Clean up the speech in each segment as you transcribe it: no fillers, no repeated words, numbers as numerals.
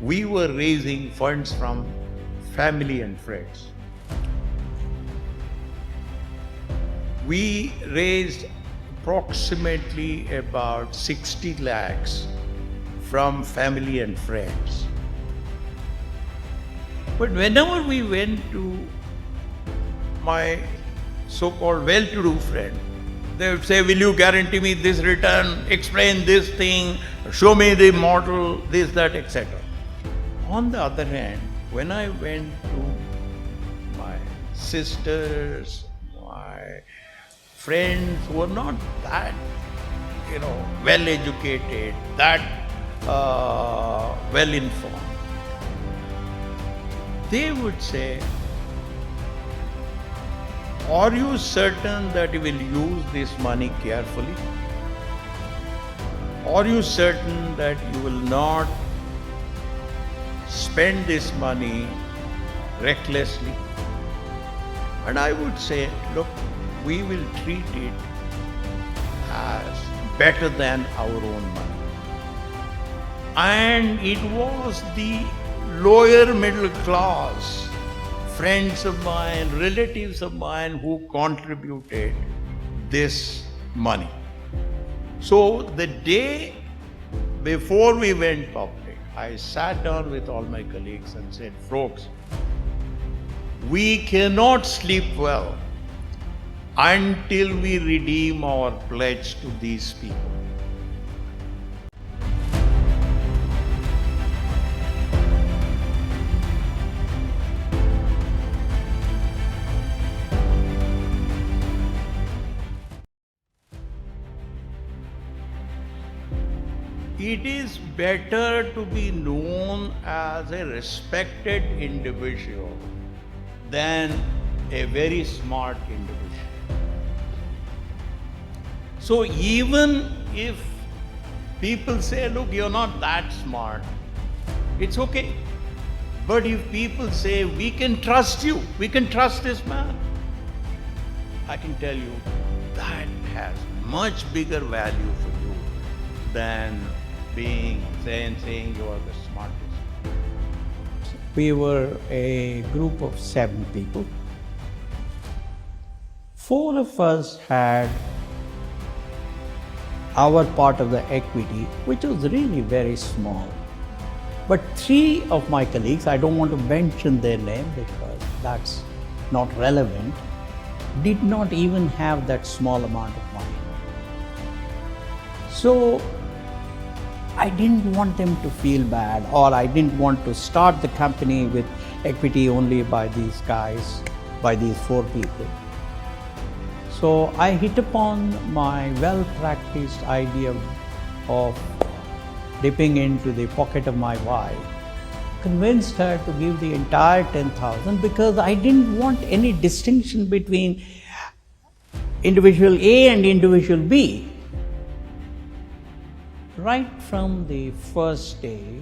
we were raising funds from family and friends. We raised approximately about 60 lakhs from family and friends. But whenever we went to my so-called well-to-do friend, they would say, will you guarantee me this return, explain this thing, show me the model, this, that, etc. On the other hand, when I went to my sisters, my friends who were not that, well educated, that well informed, they would say, are you certain that you will use this money carefully? Are you certain that you will not spend this money recklessly? And I would say, look, we will treat it as better than our own money. And it was the lower middle class, friends of mine, relatives of mine who contributed this money. So the day before we went public, I sat down with all my colleagues and said, folks, we cannot sleep well until we redeem our pledge to these people. It is better to be known as a respected individual than a very smart individual. So even if people say, look, you're not that smart, it's okay. But if people say, we can trust you, we can trust this man, I can tell you that has much bigger value for you than saying you are the smartest. We were a group of 7 people. 4 of us had our part of the equity, which was really very small. But 3 of my colleagues, I don't want to mention their name because that's not relevant, did not even have that small amount of money. So I didn't want them to feel bad, or I didn't want to start the company with equity only by these guys, by these 4 people. So I hit upon my well-practiced idea of dipping into the pocket of my wife, convinced her to give the entire 10,000 because I didn't want any distinction between individual A and individual B. Right from the first day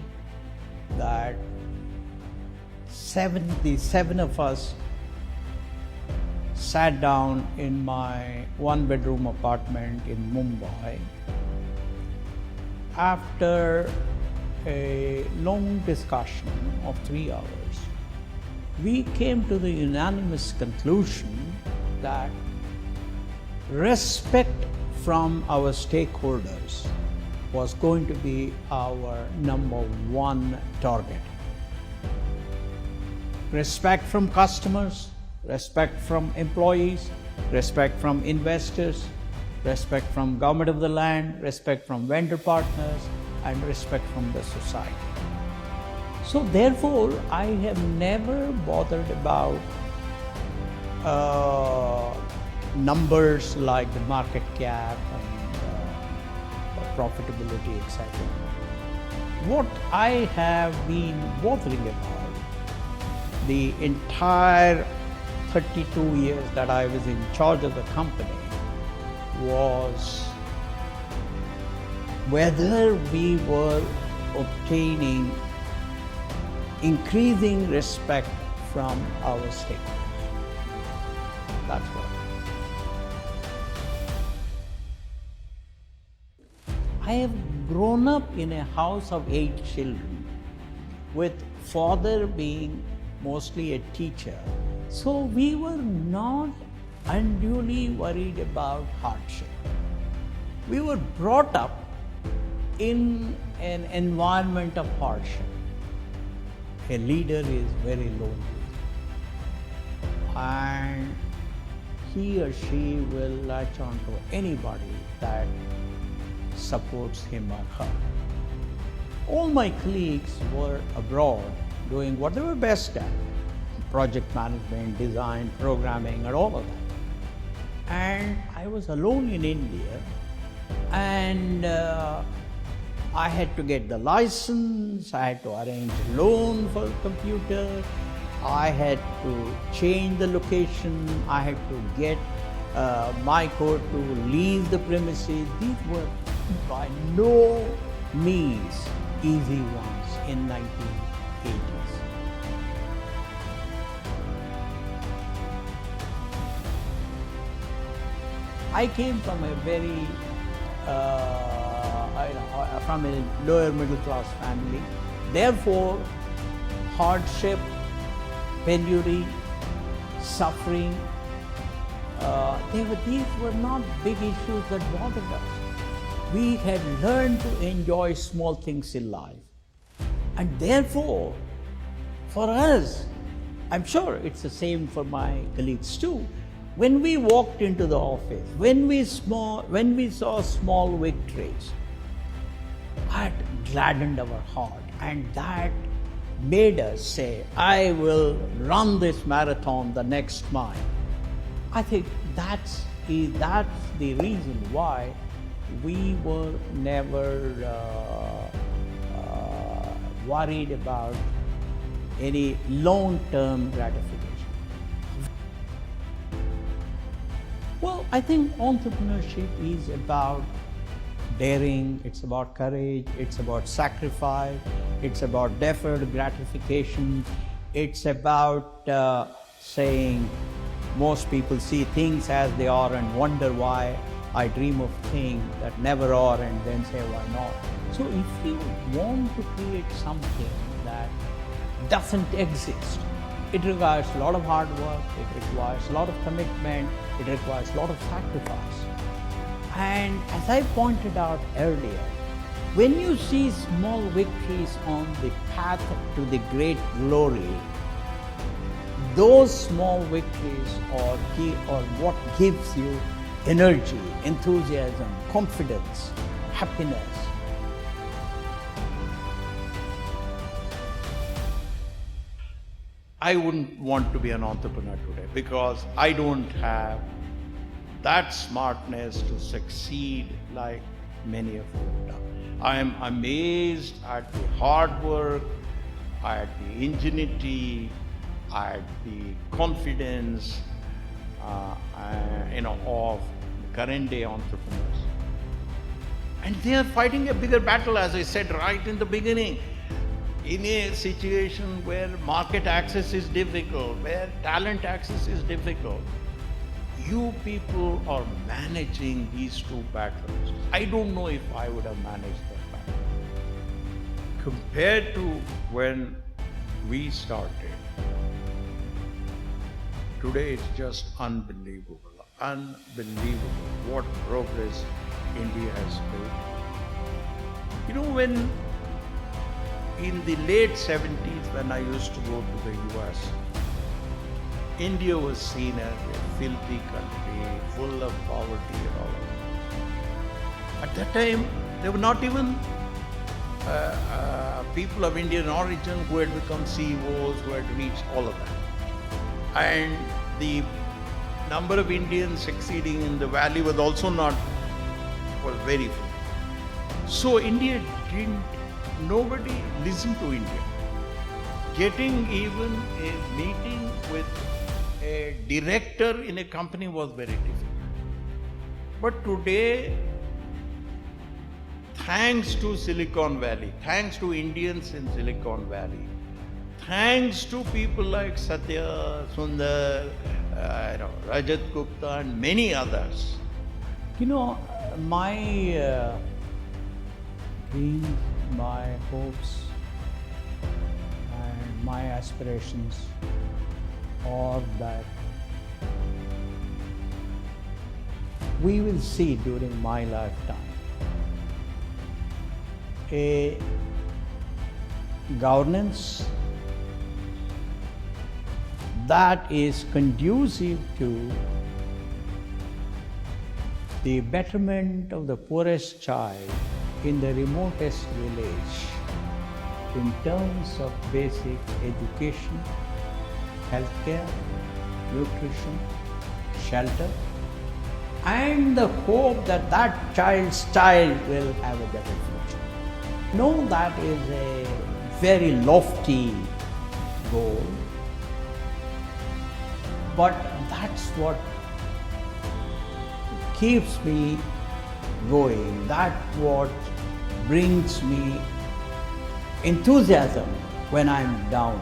that the 7 of us sat down in my 1-bedroom apartment in Mumbai, after a long discussion of 3 hours, we came to the unanimous conclusion that respect from our stakeholders was going to be our number 1 target. Respect from customers, respect from employees, respect from investors, respect from government of the land, respect from vendor partners, and respect from the society. So therefore, I have never bothered about numbers like the market cap and profitability, etc. What I have been bothering about the entire 32 years that I was in charge of the company was whether we were obtaining increasing respect from our stakeholders. That's what. I have grown up in a house of 8 children. with father being mostly a teacher. So we were not unduly worried about hardship. We were brought up in an environment of hardship. A leader is very lonely, and he or she will latch on to anybody that supports him or her. All my colleagues were abroad doing what they were best at: project management, design, programming, and all of that. And I was alone in India, and I had to get the license, I had to arrange a loan for a computer, I had to change the location, I had to get my court to lease the premises. These were by no means easy ones in 1980s. I came from a very from a lower middle class family. Therefore, hardship, penury, suffering, these were not big issues that bothered us. We had learned to enjoy small things in life. And therefore, for us, I'm sure it's the same for my colleagues too, when we walked into the office, when we saw small victories, that gladdened our heart, and that made us say, I will run this marathon the next mile. I think that's the reason why we were never worried about any long-term gratification. Well, I think entrepreneurship is about daring, it's about courage, it's about sacrifice, it's about deferred gratification, it's about saying most people see things as they are and wonder why I dream of things that never are, and then say why not. So if you want to create something that doesn't exist, it requires a lot of hard work, it requires a lot of commitment, it requires a lot of sacrifice. And as I pointed out earlier, when you see small victories on the path to the great glory, those small victories are what gives you energy, enthusiasm, confidence, happiness. I wouldn't want to be an entrepreneur today because I don't have that smartness to succeed like many of you have done. I am amazed at the hard work, at the ingenuity, at the confidence of current day entrepreneurs. And they are fighting a bigger battle, as I said right in the beginning. In a situation where market access is difficult, where talent access is difficult, you people are managing these two battles. I don't know if I would have managed that battle. Compared to when we started, today it's just unbelievable what progress India has made. You know, when in the late 70s, when I used to go to the US, India was seen as a filthy country, full of poverty and all of that. At that time, there were not even people of Indian origin who had become CEOs, who had reached all of that. And the number of Indians succeeding in the valley was also was very few. So nobody listened to India. Getting even a meeting with a director in a company was very difficult. But today, thanks to Silicon Valley, thanks to Indians in Silicon Valley, thanks to people like Satya, Sundar, Rajat Gupta and many others. You know, my dreams, my hopes my aspirations are that we will see during my lifetime a governance that is conducive to the betterment of the poorest child in the remotest village in terms of basic education, healthcare, nutrition, shelter, and the hope that that child's child will have a better future. No, that is a very lofty goal, but that's what keeps me going. That's what brings me enthusiasm when I'm down.